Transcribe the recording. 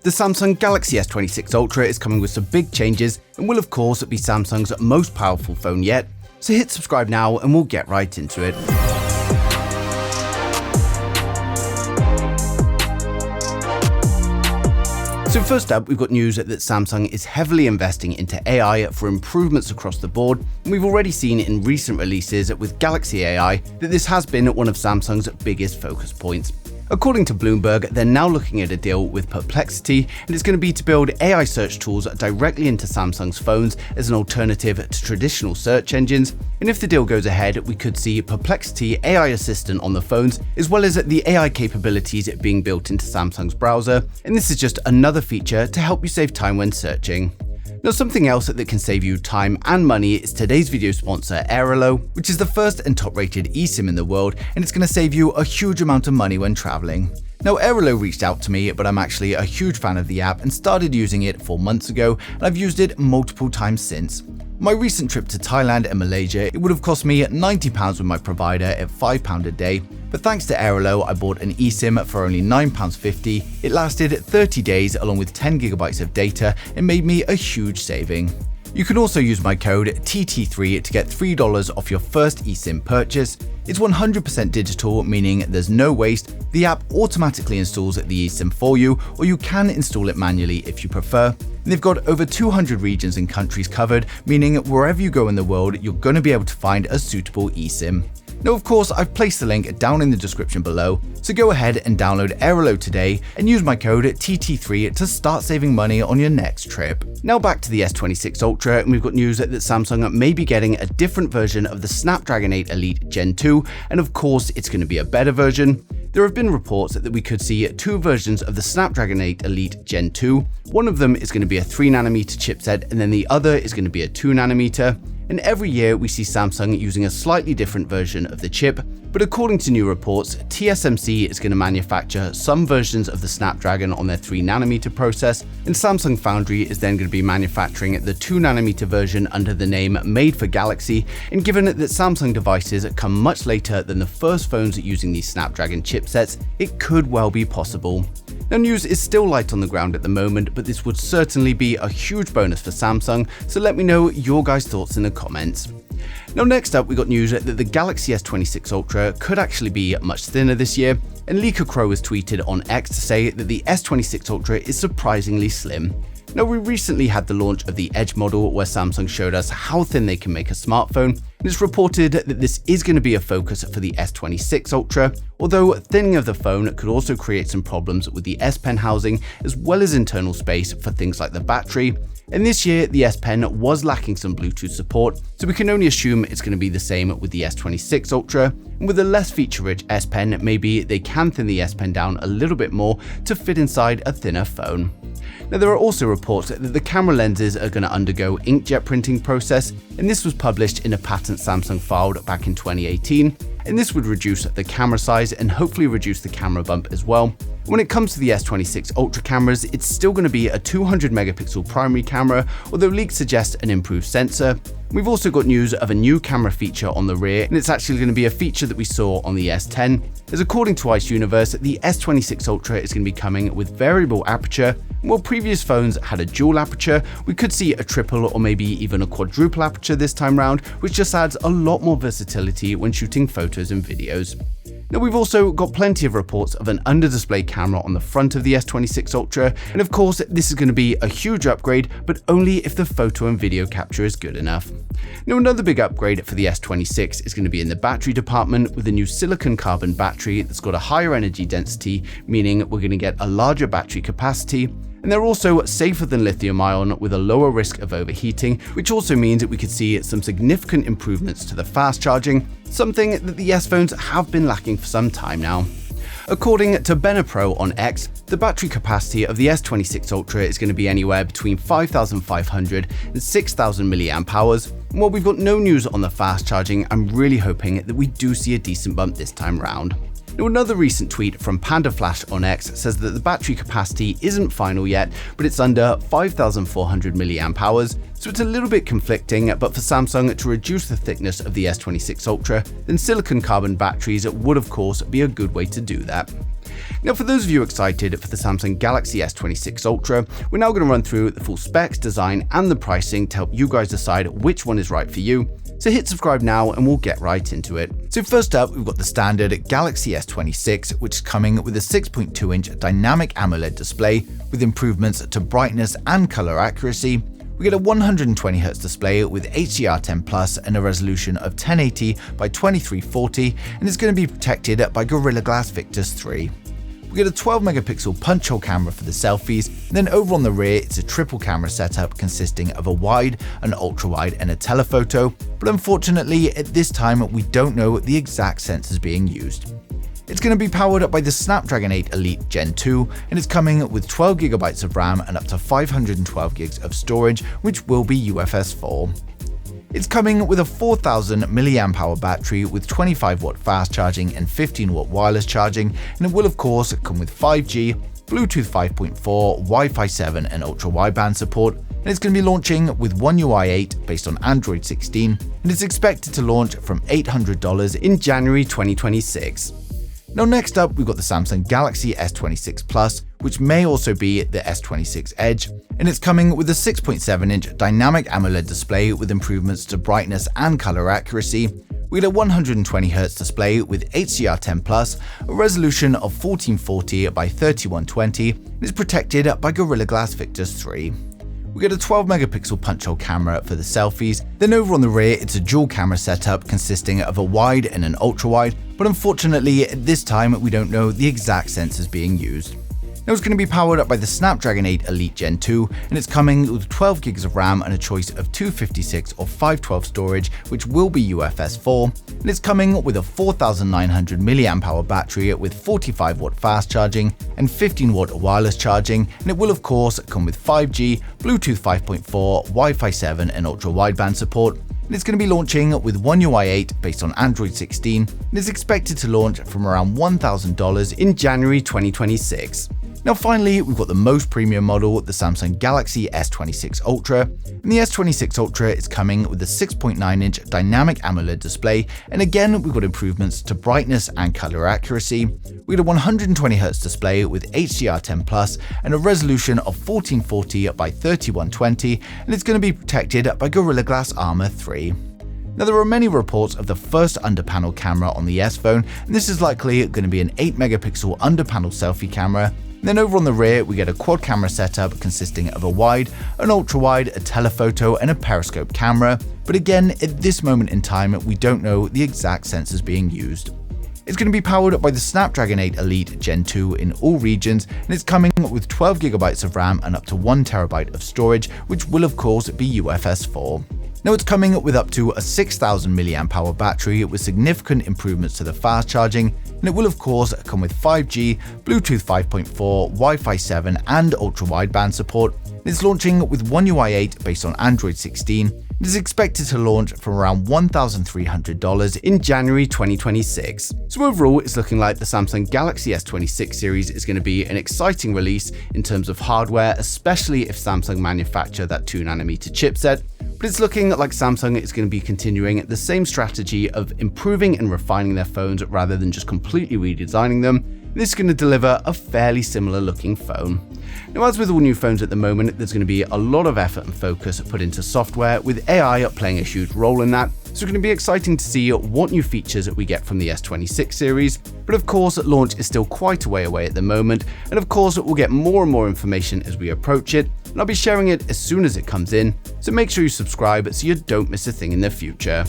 The Samsung Galaxy S26 Ultra is coming with some big changes and will of course be Samsung's most powerful phone yet, so hit subscribe now and we'll get right into it. So first up, we've got news that Samsung is heavily investing into AI for improvements across the board, and we've already seen in recent releases with Galaxy AI that this has been one of Samsung's biggest focus points. According to Bloomberg, they're now looking at a deal with Perplexity, and it's going to be to build AI search tools directly into Samsung's phones as an alternative to traditional search engines. And if the deal goes ahead, we could see Perplexity AI Assistant on the phones, as well as the AI capabilities being built into Samsung's browser. And this is just another feature to help you save time when searching. Now, something else that can save you time and money is today's video sponsor, Airalo, which is the first and top-rated eSIM in the world, and it's going to save you a huge amount of money when traveling. Now, Airalo reached out to me, but I'm actually a huge fan of the app and started using it 4 months ago, and I've used it multiple times since. My recent trip to Thailand and Malaysia, it would have cost me £90 with my provider at £5 a day, but thanks to Airalo, I bought an eSIM for only £9.50. It lasted 30 days along with 10 GB of data and made me a huge saving. You can also use my code TT3 to get $3 off your first eSIM purchase. It's 100% digital, meaning there's no waste. The app automatically installs the eSIM for you, or you can install it manually if you prefer. And they've got over 200 regions and countries covered, meaning wherever you go in the world, you're going to be able to find a suitable eSIM. Now, of course, I've placed the link down in the description below, so go ahead and download Airalo today and use my code TT3 to start saving money on your next trip. Now back to the S26 Ultra, and we've got news that Samsung may be getting a different version of the Snapdragon 8 Elite Gen 2, and of course, it's going to be a better version. There have been reports that we could see 2 versions of the Snapdragon 8 Elite Gen 2. One of them is going to be a 3nm chipset, and then the other is going to be a 2nm. And every year we see Samsung using a slightly different version of the chip, but according to new reports, TSMC is going to manufacture some versions of the Snapdragon on their 3nm process, and Samsung Foundry is then going to be manufacturing the 2nm version under the name Made for Galaxy. And given that Samsung devices come much later than the first phones using these Snapdragon chipsets, it could well be possible. Now, news is still light on the ground at the moment, but this would certainly be a huge bonus for Samsung, so let me know your guys' thoughts in the comments. Now, next up, we got news that the Galaxy S26 Ultra could actually be much thinner this year, and Leaker Crow has tweeted on X to say that the S26 Ultra is surprisingly slim. Now, we recently had the launch of the Edge model where Samsung showed us how thin they can make a smartphone, and it's reported that this is going to be a focus for the S26 Ultra, although thinning of the phone could also create some problems with the S Pen housing as well as internal space for things like the battery. And this year, the S Pen was lacking some Bluetooth support, so we can only assume it's going to be the same with the S26 Ultra. And with a less feature-rich S Pen, maybe they can thin the S Pen down a little bit more to fit inside a thinner phone. Now, there are also reports that the camera lenses are going to undergo inkjet printing process, and this was published in a patent Samsung filed back in 2018, and this would reduce the camera size and hopefully reduce the camera bump as well. When it comes to the S26 Ultra cameras, it's still going to be a 200 megapixel primary camera, although leaks suggest an improved sensor. We've also got news of a new camera feature on the rear, and it's actually going to be a feature that we saw on the S10. As according to Ice Universe, the S26 Ultra is going to be coming with variable aperture. While previous phones had a dual aperture, we could see a triple or maybe even a quadruple aperture this time round, which just adds a lot more versatility when shooting photos and videos. Now, we've also got plenty of reports of an under-display camera on the front of the S26 Ultra, and of course this is going to be a huge upgrade, but only if the photo and video capture is good enough. Now, another big upgrade for the S26 is going to be in the battery department with a new silicon carbon battery that's got a higher energy density, meaning we're going to get a larger battery capacity. And they're also safer than lithium-ion with a lower risk of overheating, which also means that we could see some significant improvements to the fast charging, something that the S phones have been lacking for some time now. According to Benapro on X, the battery capacity of the S26 Ultra is going to be anywhere between 5,500 and 6,000 milliamp hours. And while we've got no news on the fast charging, I'm really hoping that we do see a decent bump this time round. Now, another recent tweet from Panda Flash on X says that the battery capacity isn't final yet, but it's under 5,400 milliamp hours, so it's a little bit conflicting, but for Samsung to reduce the thickness of the S26 Ultra, then silicon carbon batteries would of course be a good way to do that. Now, for those of you excited for the Samsung Galaxy S26 Ultra, we're now going to run through the full specs, design, and the pricing to help you guys decide which one is right for you. So hit subscribe now and we'll get right into it. So first up, we've got the standard Galaxy S26, which is coming with a 6.2-inch dynamic AMOLED display with improvements to brightness and color accuracy. We get a 120Hz display with HDR10+ and a resolution of 1080 by 2340, and it's going to be protected by Gorilla Glass Victus 3. We get a 12-megapixel punch-hole camera for the selfies, and then over on the rear it's a triple camera setup consisting of a wide, an ultra-wide, and a telephoto, but unfortunately at this time we don't know the exact sensors being used. It's going to be powered up by the Snapdragon 8 Elite Gen 2, and it's coming with 12GB of RAM and up to 512GB of storage, which will be UFS 4. It's coming with a 4000 mAh battery with 25W fast charging and 15W wireless charging, and it will of course come with 5G, Bluetooth 5.4, Wi-Fi 7 and ultra-wideband support, and it's going to be launching with One UI 8 based on Android 16, and it's expected to launch from $800 in January 2026. Now next up, we've got the Samsung Galaxy S26 Plus, which may also be the S26 Edge, and it's coming with a 6.7-inch dynamic AMOLED display with improvements to brightness and color accuracy. We get a 120Hz display with HDR10+, a resolution of 1440 by 3120, and is protected by Gorilla Glass Victus 3. We get a 12-megapixel punch-hole camera for the selfies, then over on the rear it's a dual camera setup consisting of a wide and an ultra-wide, but unfortunately at this time we don't know the exact sensors being used. Now it's going to be powered up by the Snapdragon 8 Elite Gen 2, and it's coming with 12GB of RAM and a choice of 256 or 512 storage, which will be UFS 4, and it's coming with a 4900 mAh battery with 45W fast charging and 15W wireless charging, and it will of course come with 5G, Bluetooth 5.4, Wi-Fi 7 and ultra-wideband support. And it's going to be launching with One UI 8 based on Android 16, and is expected to launch from around $1,000 in January 2026. Now finally, we've got the most premium model, the Samsung Galaxy S26 Ultra, and the S26 Ultra is coming with a 6.9-inch dynamic AMOLED display, and again we've got improvements to brightness and color accuracy. We get a 120Hz display with HDR10+, and a resolution of 1440 by 3120, and it's going to be protected by Gorilla Glass Armor 3. Now there are many reports of the first under-panel camera on the S phone, and this is likely going to be an 8-megapixel under-panel selfie camera. Then over on the rear, we get a quad camera setup consisting of a wide, an ultra-wide, a telephoto, and a periscope camera. But again, at this moment in time, we don't know the exact sensors being used. It's going to be powered by the Snapdragon 8 Elite Gen 2 in all regions, and it's coming with 12GB of RAM and up to 1TB of storage, which will of course be UFS 4. Now it's coming with up to a 6000 mAh battery with significant improvements to the fast charging, and it will of course come with 5G, Bluetooth 5.4, Wi-Fi 7 and ultra-wideband support. It's launching with One UI 8 based on Android 16. It is expected to launch from around $1,300 in January 2026. So overall, it's looking like the Samsung Galaxy S26 series is going to be an exciting release in terms of hardware, especially if Samsung manufacture that 2nm chipset. But it's looking like Samsung is going to be continuing the same strategy of improving and refining their phones rather than just completely redesigning them. This is going to deliver a fairly similar looking phone. Now, as with all new phones at the moment, there's going to be a lot of effort and focus put into software, with AI playing a huge role in that. So it's going to be exciting to see what new features we get from the S26 series. But of course, launch is still quite a way away at the moment, and of course we'll get more and more information as we approach it, and I'll be sharing it as soon as it comes in, so make sure you subscribe so you don't miss a thing in the future.